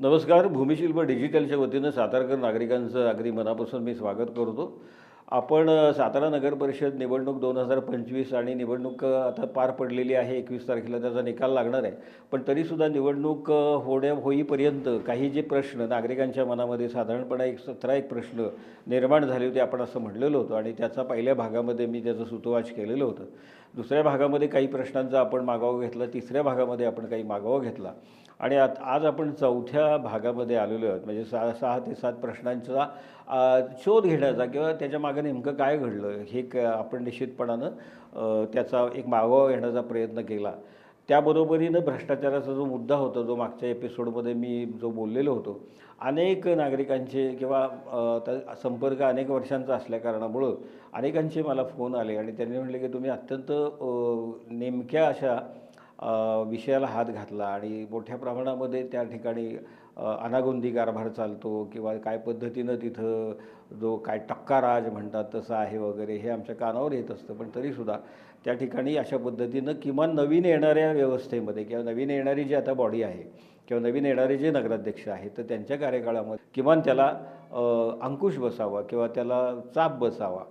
नमस्कार. भूमिशिल्प डिजिटलच्या वतीनं सातारकर नागरिकांचं अगदी मनापासून मी स्वागत करतो. आपण सातारा नगर परिषद निवडणूक 2025 आणि निवडणूक आता पार पडलेली आहे. 21 तारखेला त्याचा निकाल लागणार आहे. पण तरीसुद्धा निवडणूक होईपर्यंत काही जे प्रश्न नागरिकांच्या मनामध्ये साधारणपणे 17 प्रश्न निर्माण झाले होते, आपण असं म्हणलेलं होतं आणि त्याचा पहिल्या भागामध्ये मी त्याचं सुतोवाच केलेलं होतं. दुसऱ्या भागामध्ये काही प्रश्नांचा आपण मागोवा घेतला, तिसऱ्या भागामध्ये आपण काही मागोवा घेतला आणि आज आपण चौथ्या भागामध्ये आलेलो आहोत. म्हणजे 6 ते 7 प्रश्नांचा शोध घेण्याचा किंवा त्याच्यामागे नेमकं काय घडलं हे आपण निश्चितपणानं त्याचा एक मागोवा घेण्याचा प्रयत्न केला. त्याबरोबरीनं भ्रष्टाचाराचा जो मुद्दा होता, जो मागच्या एपिसोडमध्ये मी जो बोललेलो होतो, अनेक नागरिकांचे किंवा संपर्क अनेक वर्षांचा असल्याकारणामुळं अनेकांचे मला फोन आले आणि त्यांनी म्हटले की तुम्ही अत्यंत नेमक्या अशा विषयाला हात घातला आणि मोठ्या प्रमाणामध्ये त्या ठिकाणी अनागोंदी कारभार चालतो किंवा काय पद्धतीनं तिथं जो काय टक्काराज म्हणतात तसं आहे वगैरे हे आमच्या कानावर येत असतं. पण तरीसुद्धा त्या ठिकाणी अशा पद्धतीनं किमान नवीन येणाऱ्या व्यवस्थेमध्ये किंवा नवीन येणारी जी आता बॉडी आहे किंवा नवीन येणारे जे नगराध्यक्ष आहेत तर त्यांच्या कार्यकाळामध्ये किमान त्याला अंकुश बसावा किंवा त्याला चाप बसावा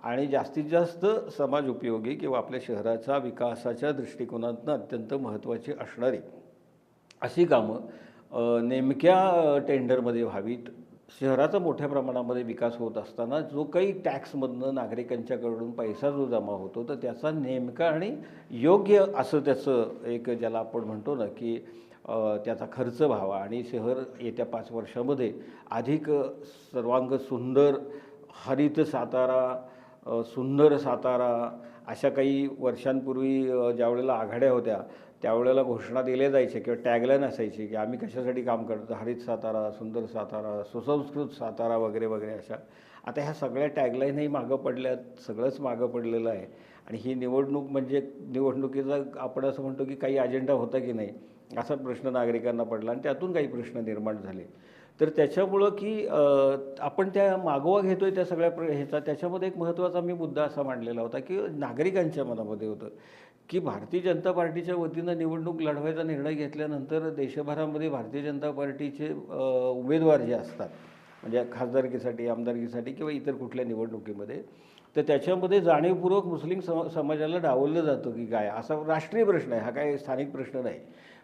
आणि जास्तीत जास्त समाज उपयोगी किंवा आपल्या शहराचा विकासाच्या दृष्टिकोनातून अत्यंत महत्त्वाची असणारी अशी कामं नेमक्या टेंडरमध्ये व्हावीत. शहराचा मोठ्या प्रमाणामध्ये विकास होत असताना जो काही टॅक्समधनं नागरिकांच्याकडून पैसा जो जमा होतो तर त्याचा नेमका आणि योग्य असं त्याचं एक ज्याला आपण म्हणतो ना की त्याचा खर्च व्हावा आणि शहर येत्या 5 वर्षामध्ये अधिक सर्वांग सुंदर हरित सातारा, सुंदर सातारा अशा काही वर्षांपूर्वी ज्यावेळेला आघाड्या होत्या त्यावेळेला घोषणा दिल्या जायच्या किंवा टॅगलाईन असायची की आम्ही कशासाठी काम करतो, हरित सातारा, सुंदर सातारा, सुसंस्कृत सातारा वगैरे वगैरे अशा. आता ह्या सगळ्या टॅगलाईनही मागं पडल्यात, सगळंच मागं पडलेलं आहे आणि ही निवडणूक म्हणजे निवडणुकीचा आपण असं म्हणतो की काही अजेंडा होता की नाही असा प्रश्न नागरिकांना पडला आणि त्यातून काही प्रश्न निर्माण झाले. तर त्याच्यामुळं की आपण त्या मागोवा घेतो आहे त्या सगळ्या ह्याचा त्याच्यामध्ये एक महत्त्वाचा मी मुद्दा असा मांडलेला होता की नागरिकांच्या मनामध्ये होतं की भारतीय जनता पार्टीच्या वतीनं निवडणूक लढवायचा निर्णय घेतल्यानंतर देशभरामध्ये भारतीय जनता पार्टीचे उमेदवार जे असतात म्हणजे खासदारकीसाठी, आमदारकीसाठी किंवा इतर कुठल्या निवडणुकीमध्ये तर त्याच्यामध्ये जाणीवपूर्वक मुस्लिम समाजाला डावललं जातं की काय असा राष्ट्रीय प्रश्न आहे, हा काय स्थानिक प्रश्न नाही.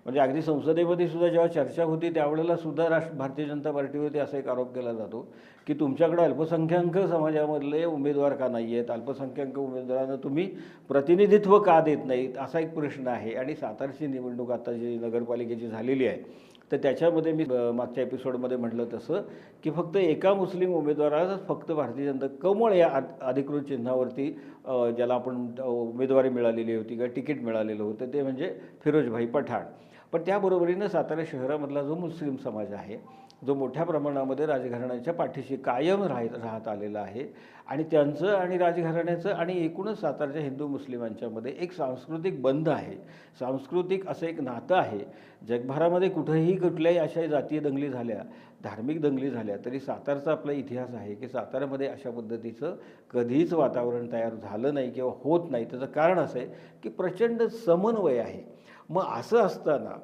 म्हणजे अगदी संसदेमध्ये सुद्धा जेव्हा चर्चा होती त्यावेळेला सुद्धा भारतीय जनता पार्टीवरती असा एक आरोप केला जातो की तुमच्याकडे अल्पसंख्याक समाजामधले उमेदवार का नाही आहेत, अल्पसंख्याक उमेदवारांना तुम्ही प्रतिनिधित्व का देत नाहीत असा एक प्रश्न आहे. आणि सातारची निवडणूक आता जी नगरपालिकेची झालेली आहे तर त्याच्यामध्ये मी मागच्या एपिसोडमध्ये म्हटलं तसं की फक्त एका मुस्लिम उमेदवारालाच फक्त भारतीय जनता कमळ या अधिकृत चिन्हावरती ज्याला आपण उमेदवारी मिळालेली होती किंवा तिकीट मिळालेलं होतं ते म्हणजे फिरोजभाई पठाण. पण त्याबरोबरीनं सातारा शहरामधला जो मुस्लिम समाज आहे जो मोठ्या प्रमाणामध्ये राजघराण्याच्या पाठीशी कायम राहत आलेला आहे आणि त्यांचं आणि राजघराण्याचं आणि एकूणच सातारच्या हिंदू मुस्लिमांच्यामध्ये एक सांस्कृतिक बंध आहे, सांस्कृतिक असं एक नातं आहे. जगभरामध्ये कुठंही कुठल्याही अशा जातीय दंगली झाल्या, धार्मिक दंगली झाल्या तरी सातारचा आपला इतिहास आहे की साताऱ्यामध्ये अशा पद्धतीचं कधीच वातावरण तयार झालं नाही किंवा होत नाही. त्याचं कारण असं आहे की प्रचंड समन्वय आहे. मग असं असताना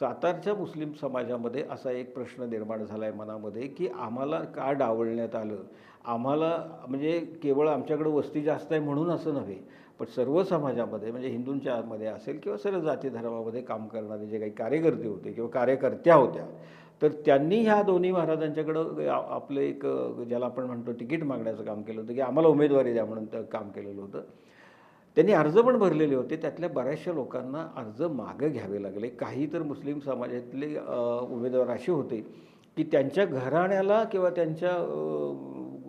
सातारच्या मुस्लिम समाजामध्ये असा एक प्रश्न निर्माण झाला आहे मनामध्ये की आम्हाला का डावलण्यात आलं. आम्हाला म्हणजे केवळ आमच्याकडं वस्ती जास्त आहे म्हणून असं नव्हे, पण सर्व समाजामध्ये म्हणजे हिंदूंच्या आतमध्ये असेल किंवा सर्व जाती धर्मामध्ये काम करणारे जे काही कार्यकर्ते होते किंवा कार्यकर्त्या होत्या तर त्यांनी ह्या दोन्ही महाराजांच्याकडं आपलं एक ज्याला आपण म्हणतो तिकीट मागण्याचं काम केलं होतं की आम्हाला उमेदवारी द्या म्हणून काम केलेलं होतं. त्यांनी अर्ज पण भरलेले होते. त्यातल्या बऱ्याचशा लोकांना अर्ज मागं घ्यावे लागले. काही तर मुस्लिम समाजातले उमेदवार असे होते की त्यांच्या घराण्याला किंवा त्यांच्या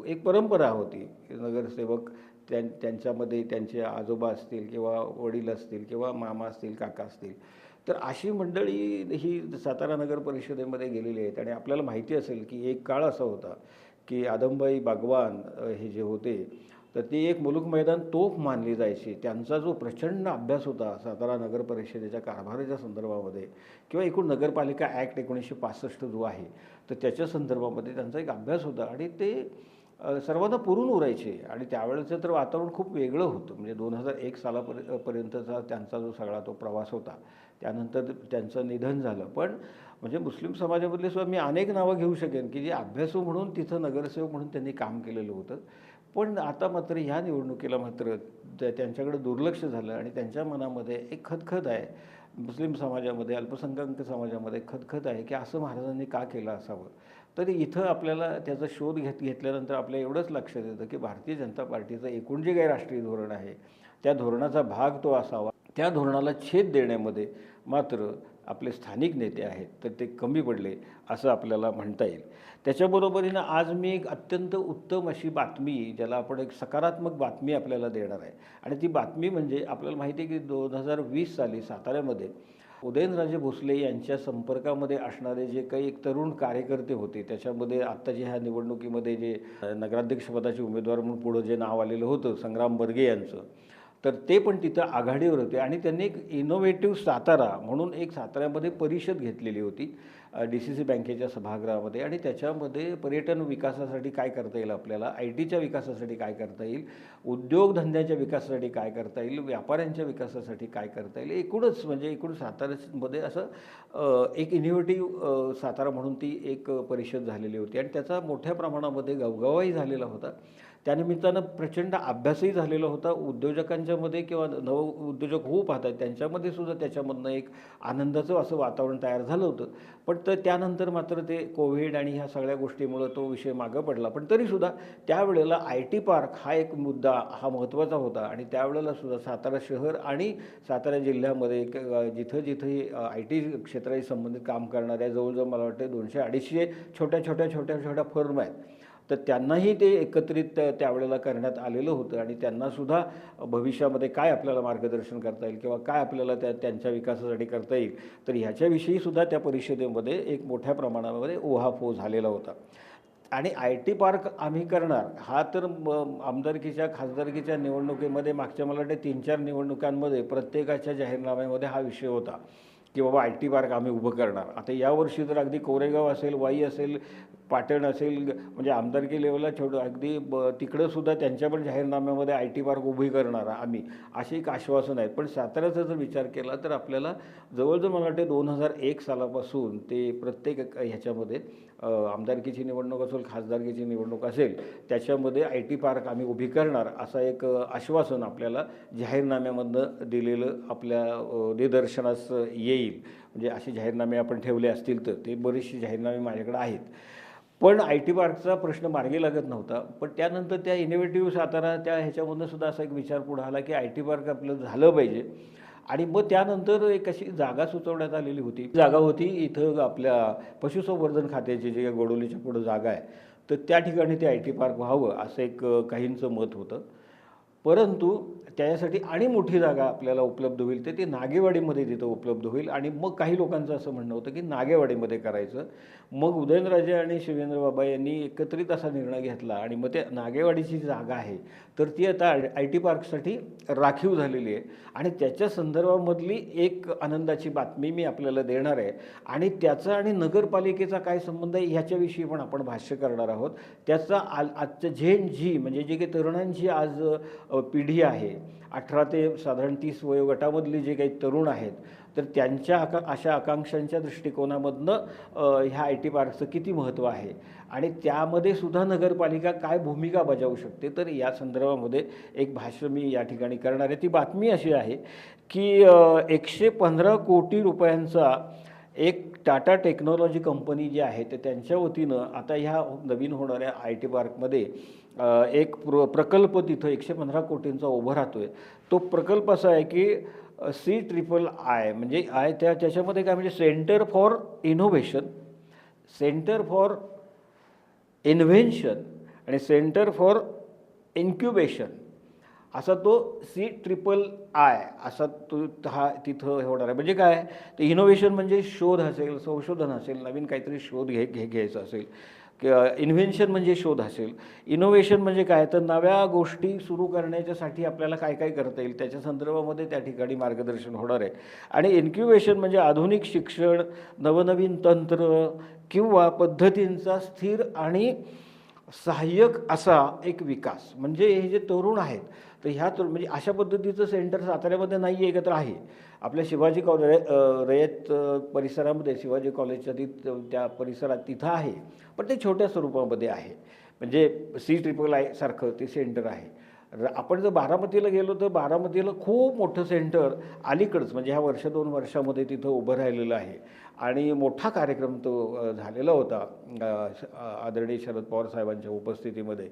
एक परंपरा होती नगरसेवक त्यांच्यामध्ये त्यांचे आजोबा असतील किंवा वडील असतील किंवा मामा असतील, काका असतील तर अशी मंडळी ही सातारा नगर परिषदेमध्ये गेलेली आहेत. आणि आपल्याला माहिती असेल की एक काळ असा होता की आदमबाई बागवान हे जे होते तर ती एक मुलूक मैदान तोफ मानली जायची. त्यांचा जो प्रचंड अभ्यास होता सातारा नगर परिषदेच्या कारभाराच्या संदर्भामध्ये किंवा एकूण नगरपालिका ॲक्ट 1965 जो आहे तर त्याच्या संदर्भामध्ये त्यांचा एक अभ्यास होता आणि ते सर्वांना पुरून उरायचे. आणि त्यावेळेचं तर वातावरण खूप वेगळं होतं. म्हणजे 2001 सालापर्यंतचा त्यांचा जो सगळा तो प्रवास होता त्यानंतर त्यांचं निधन झालं. पण म्हणजे मुस्लिम समाजामधले सुद्धा मी अनेक नावं घेऊ शकेन की जे अभ्यासू म्हणून तिथं नगरसेवक म्हणून त्यांनी काम केलेलं होतं. पण आता मात्र ह्या निवडणुकीला मात्र त्यांच्याकडे दुर्लक्ष झालं आणि त्यांच्या मनामध्ये एक खदखद आहे, मुस्लिम समाजामध्ये, अल्पसंख्याक समाजामध्ये खदखद आहे की असं महाराजांनी का केलं असावं. तर इथं आपल्याला त्याचा शोध घेतल्यानंतर आपल्या एवढंच लक्षात येतं की भारतीय जनता पार्टीचं एकूण जे काही राष्ट्रीय धोरण आहे त्या धोरणाचा भाग तो असावा. त्या धोरणाला छेद देण्यामध्ये मात्र आपले स्थानिक नेते आहेत तर ते कमी पडले असं आपल्याला म्हणता येईल. त्याच्याबरोबरीनं आज मी एक अत्यंत उत्तम अशी बातमी, ज्याला आपण एक सकारात्मक बातमी आपल्याला देणार आहे. आणि ती बातमी म्हणजे आपल्याला माहिती आहे की 2020 साली साताऱ्यामध्ये उदयनराजे भोसले यांच्या संपर्कामध्ये असणारे जे काही एक तरुण कार्यकर्ते होते, त्याच्यामध्ये आत्ताच्या ह्या निवडणुकीमध्ये जे नगराध्यक्षपदाचे उमेदवार म्हणून पुढं जे नाव आलेलं होतं संग्राम बर्गे यांचं, तर ते पण तिथं आघाडीवर होते. आणि त्यांनी एक इनोव्हेटिव्ह सातारा म्हणून एक साताऱ्यामध्ये परिषद घेतलेली होती DCC बँकेच्या सभागृहामध्ये. आणि त्याच्यामध्ये पर्यटन विकासासाठी काय करता येईल आपल्याला, ITच्या विकासासाठी काय करता येईल, उद्योगधंद्याच्या विकासासाठी काय करता येईल, व्यापाऱ्यांच्या विकासासाठी काय करता येईल, एकूणच म्हणजे एकूण साताऱ्यामध्ये असं एक इनोव्हेटिव्ह सातारा म्हणून ती एक परिषद झालेली होती. आणि त्याचा मोठ्या प्रमाणामध्ये गवगवाही झालेला होता. त्यानिमित्तानं प्रचंड अभ्यासही झालेला होता उद्योजकांच्यामध्ये, किंवा नव उद्योजक होऊ पाहतात त्यांच्यामध्ये सुद्धा त्याच्यामधनं एक आनंदाचं असं वातावरण तयार झालं होतं. पण त्यानंतर मात्र ते कोविड आणि ह्या सगळ्या गोष्टीमुळं तो विषय मागं पडला. पण तरीसुद्धा त्यावेळेला IT पार्क हा एक मुद्दा हा महत्त्वाचा होता. आणि त्यावेळेला सुद्धा सातारा शहर आणि सातारा जिल्ह्यामध्ये जिथं जिथं IT क्षेत्राशी संबंधित काम करणाऱ्या जवळजवळ मला वाटतं 200-250 छोट्या फर्म आहेत, तर त्यांनाही ते एकत्रित त्यावेळेला करण्यात आलेलं होतं. आणि त्यांनासुद्धा भविष्यामध्ये काय आपल्याला मार्गदर्शन करता येईल किंवा काय आपल्याला त्यांच्या विकासासाठी करता येईल, तर ह्याच्याविषयीसुद्धा त्या परिषदेमध्ये एक मोठ्या प्रमाणामध्ये उहापोह झालेला होता. आणि IT पार्क आम्ही करणार हा तर आमदारकीच्या खासदारकीच्या निवडणुकीमध्ये मागच्या मला वाटते 3-4 निवडणुकांमध्ये प्रत्येकाच्या जाहीरनाम्यामध्ये हा विषय होता की बाबा IT पार्क आम्ही उभं करणार. आता यावर्षी तर अगदी कोरेगाव असेल, वाई असेल, पाटण असेल, म्हणजे आमदारकी लेवलला अगदी तिकडंसुद्धा त्यांच्या पण जाहीरनाम्यामध्ये IT पार्क उभी करणार आम्ही, असे एक आश्वासन आहेत. पण साताऱ्याचा जर विचार केला तर आपल्याला जवळजवळ मला वाटते 2001 सालापासून ते प्रत्येक ह्याच्यामध्ये आमदारकीची निवडणूक असेल, खासदारकीची निवडणूक असेल, त्याच्यामध्ये IT पार्क आम्ही उभी करणार असं एक आश्वासन आपल्याला जाहीरनाम्यामधनं दिलेलं आपल्या निदर्शनास येईल. म्हणजे असे जाहीरनामे आपण ठेवले असतील तर ते बरेचसे जाहीरनामे माझ्याकडे आहेत. पण IT पार्कचा प्रश्न मार्गी लागत नव्हता. पण त्यानंतर त्या इनोव्हेटिव्ह सातारा त्या ह्याच्यामधून सुद्धा असा एक विचार पुढे आला की IT पार्क आपलं झालं पाहिजे. आणि मग त्यानंतर एक अशी जागा सुचवण्यात आलेली होती. जागा होती इथं आपल्या पशुसंवर्धन खात्याची जे गोडोलीच्या पुढं जागा आहे, तर त्या ठिकाणी ते IT पार्क व्हावं असं एक काहींचं मत होतं. परंतु त्याच्यासाठी आणि मोठी जागा आपल्याला उपलब्ध होईल ते नागेवाडीमध्ये तिथं उपलब्ध होईल. आणि मग काही लोकांचं असं म्हणणं होतं की नागेवाडीमध्ये करायचं. मग उदयनराजे आणि शिवेंद्रबाबा यांनी एकत्रित असा निर्णय घेतला आणि मग ते नागेवाडीची जागा आहे तर ती आता IT पार्कसाठी राखीव झालेली आहे. आणि त्याच्या संदर्भामधली एक आनंदाची बातमी मी आपल्याला देणार आहे. आणि त्याचा आणि नगरपालिकेचा काय संबंध आहे ह्याच्याविषयी पण आपण भाष्य करणार आहोत. त्याचा आजचं Gen Z म्हणजे जे काही तरुणांची आज पिढी आहे, 18 ते साधारण 30 वयोगटामधली जे काही तरुण आहेत, तर त्यांच्या अशा आकांक्षांच्या दृष्टिकोनामधनं ह्या IT पार्कचं किती महत्त्व आहे आणि त्यामध्ये सुद्धा नगरपालिका काय भूमिका बजावू शकते, तर या संदर्भामध्ये एक भाष्य मी या ठिकाणी करणार आहे. ती बातमी अशी आहे की 115 कोटी रुपयांचा एक टाटा टेक्नॉलॉजी कंपनी जी आहे तर त्यांच्या वतीनं आता ह्या नवीन होणाऱ्या IT पार्कमध्ये एक प्रकल्प तिथं 115 कोटींचा उभा राहतो आहे. तो प्रकल्प असा आहे की CIII म्हणजे त्याच्यामध्ये काय म्हणजे centre for innovation, centre for invention आणि सेंटर फॉर इन्क्युबेशन असा तो CIII असा तो हा तिथं होणार आहे. म्हणजे काय ते इनोव्हेशन म्हणजे शोध असेल, संशोधन असेल, नवीन काहीतरी शोध घ्यायचं असेल, इन्व्हेन्शन म्हणजे शोध असेल, इनोव्हेशन म्हणजे काय तर नव्या गोष्टी सुरू करण्याच्यासाठी आपल्याला काय काय करता येईल त्याच्या संदर्भामध्ये त्या ठिकाणी मार्गदर्शन होणार आहे. आणि इन्क्युबेशन म्हणजे आधुनिक शिक्षण, नवनवीन तंत्र किंवा पद्धतींचा स्थिर आणि सहाय्यक असा एक विकास. म्हणजे हे जे तरुण आहेत तर ह्या म्हणजे अशा पद्धतीचं सेंटर साताऱ्यामध्ये नाही आहे का तर आहे. आपल्या शिवाजी कॉलेज रयत परिसरामध्ये शिवाजी कॉलेजच्या त्या परिसरात तिथं आहे, पण ते छोट्या स्वरूपामध्ये आहे. म्हणजे CIII सारखं ते सेंटर आहे. आपण जर बारामतीला गेलो तर बारामतीला खूप मोठं सेंटर अलीकडंच म्हणजे ह्या वर्ष 2 वर्षामध्ये तिथं उभं राहिलेलं आहे आणि मोठा कार्यक्रम तो झालेला होता आदरणीय शरद पवार साहेबांच्या उपस्थितीमध्ये.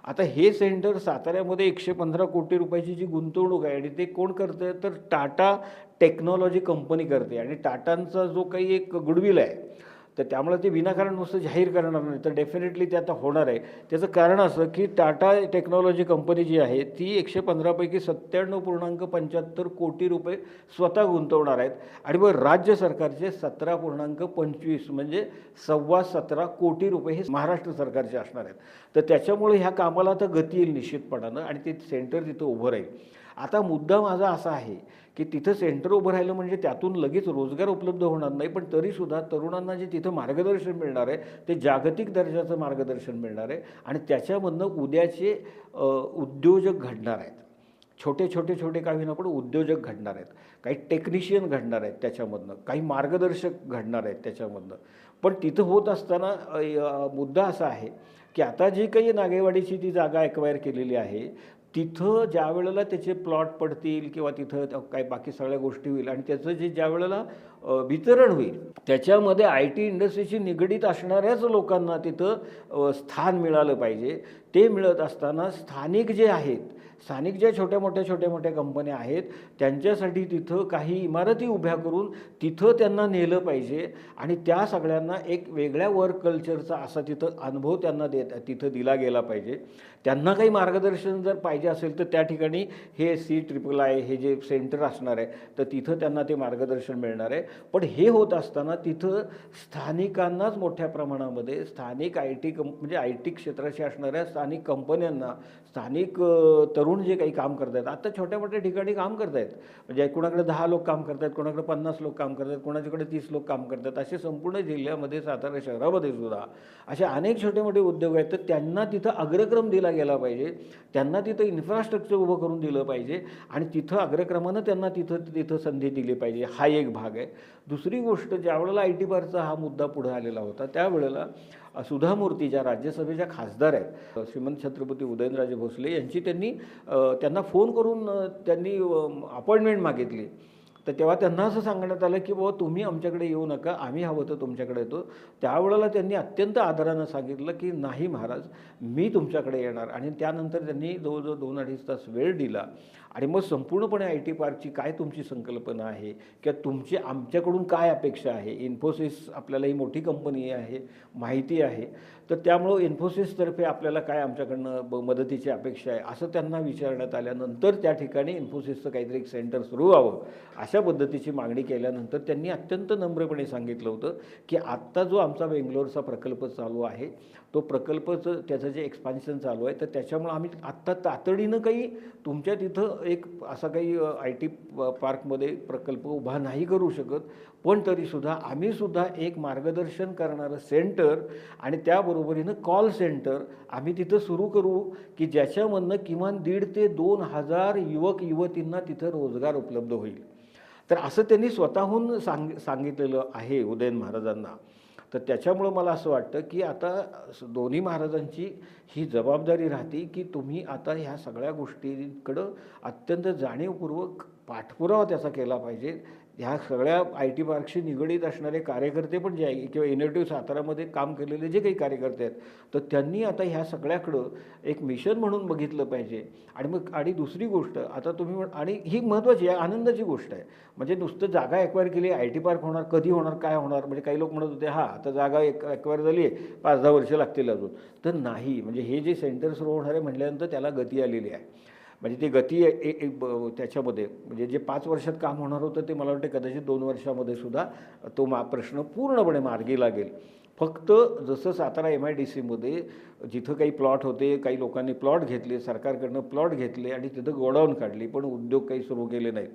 आता हे सेंटर साताऱ्यामध्ये 115 कोटी रुपयाची जी गुंतवणूक आहे आणि ते कोण करतं तर टाटा टेक्नॉलॉजी कंपनी करते आणि टाटांचा जो काही एक गुडविल आहे तर त्यामुळे ते विनाकारण नुसतं जाहीर करणार नाही तर डेफिनेटली ते आता होणार आहे. त्याचं कारण असं की टाटा टेक्नॉलॉजी कंपनी जी आहे ती 115 पैकी 97.75 कोटी रुपये स्वतः गुंतवणार आहेत आणि मग राज्य सरकारचे 17.25 म्हणजे 17.25 कोटी रुपये हे महाराष्ट्र सरकारचे असणार आहेत. तर त्याच्यामुळे ह्या कामाला आता गती येईल निश्चितपणानं आणि ते सेंटर तिथं उभं राहील. आता मुद्दा माझा असा आहे की तिथं सेंटर उभं राहिलं म्हणजे त्यातून लगेच रोजगार उपलब्ध होणार नाही, पण तरीसुद्धा तरुणांना जे तिथं मार्गदर्शन मिळणार आहे ते जागतिक दर्जाचं मार्गदर्शन मिळणार आहे आणि त्याच्यामधनं उद्याचे उद्योजक घडणार आहेत. छोटे काही ना पण उद्योजक घडणार आहेत, काही टेक्निशियन घडणार आहेत त्याच्यामधनं, काही मार्गदर्शक घडणार आहेत त्याच्यामधनं. पण तिथं होत असताना मुद्दा असा आहे की आता जी काही नागेवाडीची ती जागा एक्वायर केलेली आहे तिथं ज्या वेळेला त्याचे प्लॉट पडतील किंवा तिथं काय बाकी सगळ्या गोष्टी होईल आणि त्याचं जे ज्या वेळेला वितरण होईल त्याच्यामध्ये IT इंडस्ट्रीशी निगडीत असणाऱ्याच लोकांना तिथं स्थान मिळालं पाहिजे. ते मिळत असताना स्थानिक जे आहेत स्थानिक ज्या छोट्या मोठ्या कंपन्या आहेत त्यांच्यासाठी तिथं काही इमारती उभ्या करून तिथं त्यांना नेलं पाहिजे आणि त्या सगळ्यांना एक वेगळ्या वर्क कल्चरचा असा तिथं अनुभव त्यांना तिथं दिला गेला पाहिजे. त्यांना काही मार्गदर्शन जर पाहिजे असेल तर त्या ठिकाणी हे CIII हे जे सेंटर असणार आहे तर तिथं त्यांना ते मार्गदर्शन मिळणार आहे. पण हे होत असताना तिथं स्थानिकांनाच मोठ्या प्रमाणामध्ये स्थानिक म्हणजे IT क्षेत्राशी असणाऱ्या स्थानिक कंपन्यांना स्थानिक तरुण जे काही काम करत आहेत आता छोट्या मोठ्या ठिकाणी काम करत आहेत म्हणजे कोणाकडे 10 लोक काम करत आहेत, कोणाकडे 50 लोक काम करत आहेत, कोणाच्याकडे 30 लोक काम करतात. असे संपूर्ण जिल्ह्यामध्ये सातारा शहरामध्ये सुद्धा असे अनेक छोटे मोठे उद्योग आहेत. तर त्यांना तिथं अग्रक्रम दिला गेला पाहिजे, त्यांना तिथं इन्फ्रास्ट्रक्चर उभं करून दिलं पाहिजे आणि तिथं अग्रक्रमानं त्यांना तिथं संधी दिली पाहिजे. हा एक भाग आहे. दुसरी गोष्ट ज्यावेळेला IT पार्कचा हा मुद्दा पुढे आलेला होता त्यावेळेला सुधा मूर्ती ज्या राज्यसभेच्या खासदार आहेत श्रीमंत छत्रपती उदयनराजे भोसले यांची त्यांना फोन करून त्यांनी अपॉइंटमेंट मागितली. तर तेव्हा त्यांना असं सांगण्यात आलं की बाबा तुम्ही आमच्याकडे येऊ नका, आम्ही हवं तर तुमच्याकडे येतो. त्यावेळेला त्यांनी अत्यंत आदरानं सांगितलं की नाही महाराज मी तुमच्याकडे येणार आणि त्यानंतर त्यांनी जवळजवळ 2-2.5 तास वेळ दिला आणि मग संपूर्णपणे IT पार्कची काय तुमची संकल्पना आहे किंवा तुमची आमच्याकडून काय अपेक्षा आहे. इन्फोसिस आपल्याला ही मोठी कंपनी आहे माहिती आहे तर त्यामुळं इन्फोसिसतर्फे आपल्याला काय आमच्याकडनं मदतीची अपेक्षा आहे असं त्यांना विचारण्यात आल्यानंतर त्या ठिकाणी इन्फोसिसचं काहीतरी एक सेंटर सुरू व्हावं अशा पद्धतीची मागणी केल्यानंतर त्यांनी अत्यंत नम्रपणे सांगितलं होतं की आत्ता जो आमचा बेंगलोरचा प्रकल्प चालू आहे तो प्रकल्पचं त्याचं जे एक्सपान्शन चालू आहे तर त्याच्यामुळं आम्ही आत्ता तातडीनं काही तुमच्या तिथं एक असा काही IT पार्कमध्ये प्रकल्प उभा नाही करू शकत, पण तरीसुद्धा आम्हीसुद्धा एक मार्गदर्शन करणारं सेंटर आणि त्याबरोबरीनं कॉल सेंटर आम्ही तिथं सुरू करू की ज्याच्यामधनं किमान 1,500 ते 2,000 युवक युवतींना तिथं रोजगार उपलब्ध होईल. तर असं त्यांनी स्वतःहून सांगितलेलं आहे उदयन महाराजांना. तर त्याच्यामुळं मला असं वाटतं की आता दोन्ही महाराजांची ही जबाबदारी राहते की तुम्ही आता ह्या सगळ्या गोष्टींकडं अत्यंत जाणीवपूर्वक पाठपुरावा त्याचा केला पाहिजे. ह्या सगळ्या IT पार्कशी निगडीत असणारे कार्यकर्ते पण जे आहे किंवा इनोव्हेटिव्ह सातारामध्ये काम केलेले जे काही कार्यकर्ते आहेत तर त्यांनी आता ह्या सगळ्याकडं एक मिशन म्हणून बघितलं पाहिजे. आणि दुसरी गोष्ट आता तुम्ही आणि ही महत्त्वाची आहे आनंदाची गोष्ट आहे म्हणजे नुसतं जागा एक्वायर केली IT पार्क होणार कधी होणार काय होणार म्हणजे काही लोक म्हणत होते आता जागा एक्वायर झाली आहे 5-10 वर्ष लागतील अजून. तर नाही म्हणजे हे जे सेंटर सुरू होणार आहे म्हटल्यानंतर त्याला गती आलेली आहे. म्हणजे ती गती त्याच्यामध्ये म्हणजे जे 5 वर्षात काम होणार होतं ते मला वाटतं कदाचित 2 वर्षामध्ये सुद्धा तो प्रश्न पूर्णपणे मार्गी लागेल. फक्त जसं सातारा MIDCमध्ये जिथं काही प्लॉट होते काही लोकांनी प्लॉट घेतले सरकारकडनं प्लॉट घेतले आणि तिथं गोडाऊन काढली पण उद्योग काही सुरू केले नाहीत.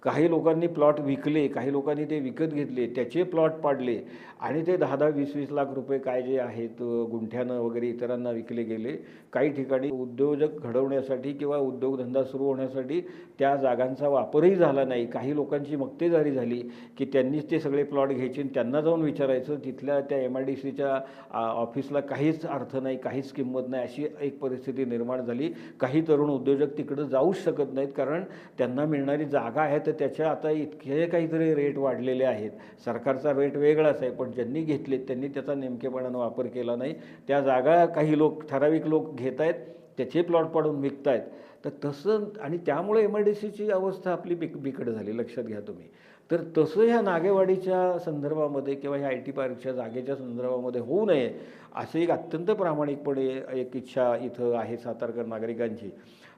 काही लोकांनी प्लॉट विकले, काही लोकांनी ते विकत घेतले, त्याचे प्लॉट पाडले आणि ते 10-10, 20-20 लाख रुपये काय जे आहेत गुंठ्यानं वगैरे इतरांना विकले गेले. काही ठिकाणी उद्योजक घडवण्यासाठी किंवा उद्योगधंदा सुरू होण्यासाठी त्या जागांचा वापरही झाला नाही. काही लोकांची मक्तेदारी झाली की त्यांनीच ते सगळे प्लॉट घ्यायचे आणि त्यांना जाऊन विचारायचं, तिथल्या त्या MIDCच्या ऑफिसला काहीच अर्थ नाही, काहीच किंमत नाही, अशी एक परिस्थिती निर्माण झाली. काही तरुण उद्योजक तिकडं जाऊच शकत नाहीत, कारण त्यांना मिळणारी जागा आहे तर त्याच्या आता इतके काहीतरी रेट वाढलेले आहेत. सरकारचा रेट वेगळाच आहे, पण ज्यांनी घेतलेत त्यांनी त्याचा नेमकेपणानं वापर केला नाही. त्या जागा काही लोक, ठराविक लोक घेत आहेत, त्याचे प्लॉट पाडून विकत आहेत. तर तसं, आणि त्यामुळे MIDCची अवस्था आपली बिकट झाली, लक्षात घ्या तुम्ही. तर तसं ह्या नागेवाडीच्या संदर्भामध्ये किंवा ह्या IT पार्कच्या जागेच्या संदर्भामध्ये होऊ नये, असे एक अत्यंत प्रामाणिकपणे एक इच्छा इथं आहे सातारकर नागरिकांची.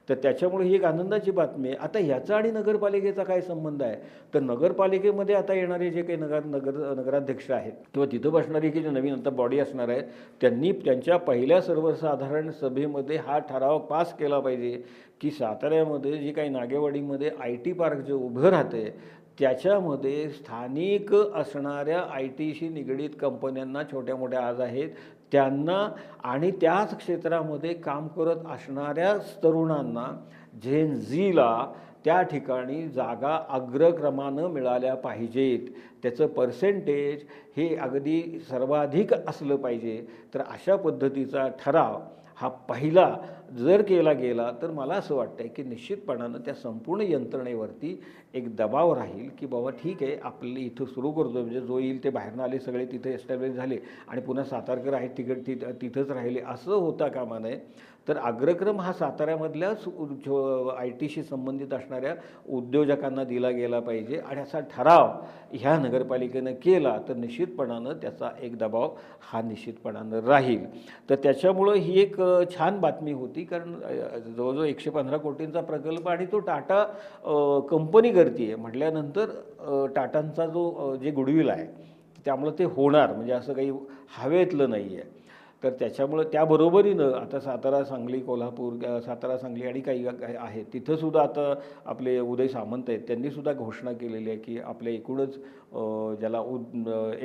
तर त्याच्यामुळे ही एक आनंदाची बातमी आहे. आता ह्याचा आणि नगरपालिकेचा काय संबंध आहे, तर नगरपालिकेमध्ये आता येणारे जे काही नगराध्यक्ष आहेत किंवा तिथं बसणारी की जे नवीन आता बॉडी असणार आहे, त्यांनी त्यांच्या पहिल्या सर्वसाधारण सभेमध्ये हा ठराव पास केला पाहिजे की साताऱ्यामध्ये जी काही नागेवाडीमध्ये IT पार्क जे उभं राहते त्याच्यामध्ये स्थानिक असणाऱ्या ITशी निगडीत कंपन्यांना, छोट्या मोठ्या आज आहेत त्यांना, आणि त्याच क्षेत्रामध्ये काम करत असणाऱ्या तरुणांना, झेन झीला त्या ठिकाणी जागा अग्रक्रमानं मिळाल्या पाहिजेत. त्याचं पर्सेंटेज हे अगदी सर्वाधिक असलं पाहिजे. तर अशा पद्धतीचा ठराव हा पहिला जर केला गेला तर मला असं वाटतं की निश्चितपणानं त्या संपूर्ण यंत्रणेवरती एक दबाव राहील की बाबा ठीक आहे, आपल्याला इथं सुरू करतो, म्हणजे जो येईल ते बाहेरनं आले सगळे तिथे एस्टॅब्लिश झाले आणि पुन्हा सातारकर आहेत तिथंच राहिले, असं होता कामा नये. तर अग्रक्रम हा साताऱ्यामधल्याच ITशी संबंधित असणाऱ्या उद्योजकांना दिला गेला पाहिजे. आणि असा ठराव ह्या नगरपालिकेनं केला तर निश्चितपणानं त्याचा एक दबाव हा निश्चितपणानं राहील. तर त्याच्यामुळं ही एक छान बातमी होती, कारण जवळजवळ 115 कोटींचा प्रकल्प आणि तो टाटा कंपनी करते आहे म्हटल्यानंतर टाटांचा जो जे गुडविल आहे त्यामुळं ते होणार, म्हणजे असं काही हवेतलं नाही आहे. तर त्याच्यामुळं त्याबरोबरीनं आता सातारा, सांगली, कोल्हापूर, सातारा, सांगली आणि काही आहेत तिथंसुद्धा आता आपले उदय सामंत आहेत, त्यांनीसुद्धा घोषणा केलेली आहे की आपल्या एकूणच ज्याला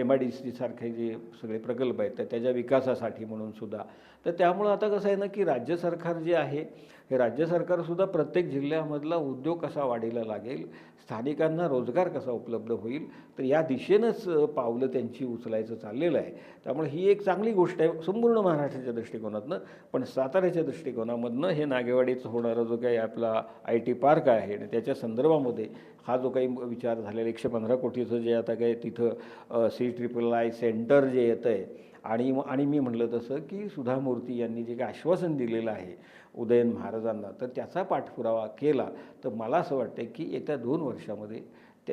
MIDC सारखे जे सगळे प्रकल्प आहेत तर त्याच्या विकासासाठी म्हणूनसुद्धा. तर त्यामुळं आता कसं आहे ना की राज्य सरकार जे आहे हे राज्य सरकारसुद्धा प्रत्येक जिल्ह्यामधला उद्योग कसा वाढीला लागेल, स्थानिकांना रोजगार कसा उपलब्ध होईल, तर या दिशेनंच पावलं त्यांची उचलायचं चाललेलं आहे. त्यामुळे ही एक चांगली गोष्ट आहे संपूर्ण महाराष्ट्राच्या दृष्टिकोनातनं. पण साताऱ्याच्या दृष्टिकोनामधनं हे नागेवाडीचं होणारा जो काही आपला IT पार्क आहे आणि त्याच्या संदर्भामध्ये हा जो काही विचार झालेला 115 कोटीचं जे आता काही तिथं CIII सेंटर जे येतं आहे, आणि मी म्हटलं तसं की सुधा मूर्ती यांनी जे काही आश्वासन दिलेलं आहे उदयन महाराजांना, तर त्याचा पाठपुरावा केला तर मला असं वाटतं की येत्या 2 वर्षामध्ये,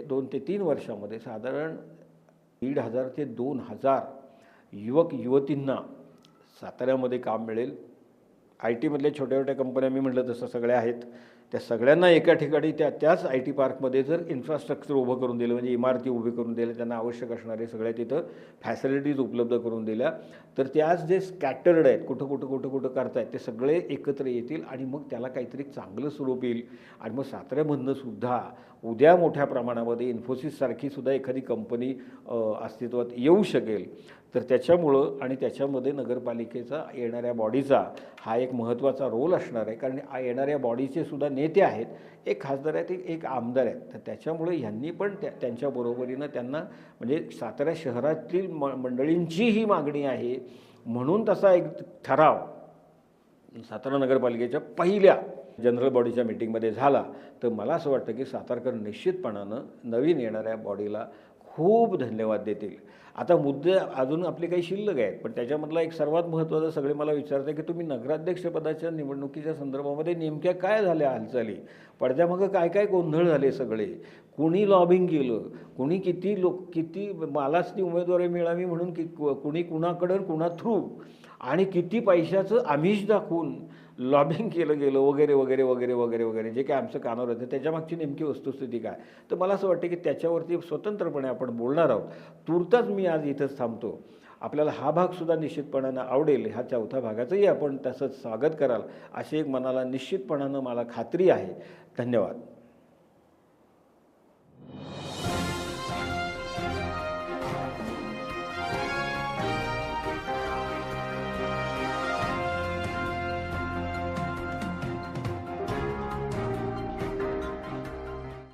2 ते 3 वर्षामध्ये साधारण 1,500 ते 2,000 युवक युवतींना साताऱ्यामध्ये काम मिळेल. ITमधल्या छोट्या छोट्या कंपन्या मी म्हटलं तसं सगळ्या आहेत, त्या सगळ्यांना एका ठिकाणी त्याच IT पार्कमध्ये जर इन्फ्रास्ट्रक्चर उभं करून दिलं, म्हणजे इमारती उभी करून दिल्या, त्यांना आवश्यक असणारे सगळ्या तिथं फॅसिलिटीज उपलब्ध करून दिल्या, तर त्याच जे स्कॅटर्ड आहेत कुठं करतायत ते सगळे एकत्र येतील आणि मग त्याला काहीतरी चांगलं स्वरूप येईल. आणि मग साताऱ्यामधनं सुद्धा उद्या मोठ्या प्रमाणामध्ये इन्फोसिससारखी सुद्धा एखादी कंपनी अस्तित्वात येऊ शकेल. तर त्याच्यामुळं आणि त्याच्यामध्ये नगरपालिकेचा येणाऱ्या बॉडीचा हा एक महत्त्वाचा रोल असणार आहे, कारण येणाऱ्या बॉडीचे सुद्धा नेते आहेत, एक खासदार आहेत, एक आमदार आहेत. तर त्याच्यामुळे ह्यांनी पण त्यांच्या बरोबरीनं त्यांना, म्हणजे सातारा शहरातील मंडळींची ही मागणी आहे म्हणून तसा एक ठराव सातारा नगरपालिकेच्या पहिल्या जनरल बॉडीच्या मीटिंगमध्ये झाला. तर मला असं वाटतं की सातारकर निश्चितपणानं नवीन येणाऱ्या बॉडीला खूप धन्यवाद देतील. आता मुद्दे अजून आपले काही शिल्लक आहेत, पण त्याच्यामधला एक सर्वात महत्त्वाचं सगळे मला विचारतं की तुम्ही नगराध्यक्षपदाच्या निवडणुकीच्या संदर्भामध्ये नेमक्या काय झाल्या हालचाली, पडद्यामागं काय गोंधळ झाले सगळे, कुणी लॉबिंग केलं, कुणी किती मलाच ती उमेदवारी मिळावी म्हणून कुणी कुणाकडं कुणा थ्रू आणि किती पैशाचं आमिष दाखवून लॉबिंग केलं गेलं वगैरे वगैरे वगैरे वगैरे वगैरे, जे काही आमचं कानावर येतं त्याच्यामागची नेमकी वस्तुस्थिती काय. तर मला असं वाटतं की त्याच्यावरती स्वतंत्रपणे आपण बोलणार आहोत. तूर्तास मी आज इथंच थांबतो. आपल्याला हा भागसुद्धा निश्चितपणानं आवडेल, ह्या 4थ्या भागाचंही आपण तसंच स्वागत कराल अशी एक मनाला निश्चितपणानं मला खात्री आहे. धन्यवाद.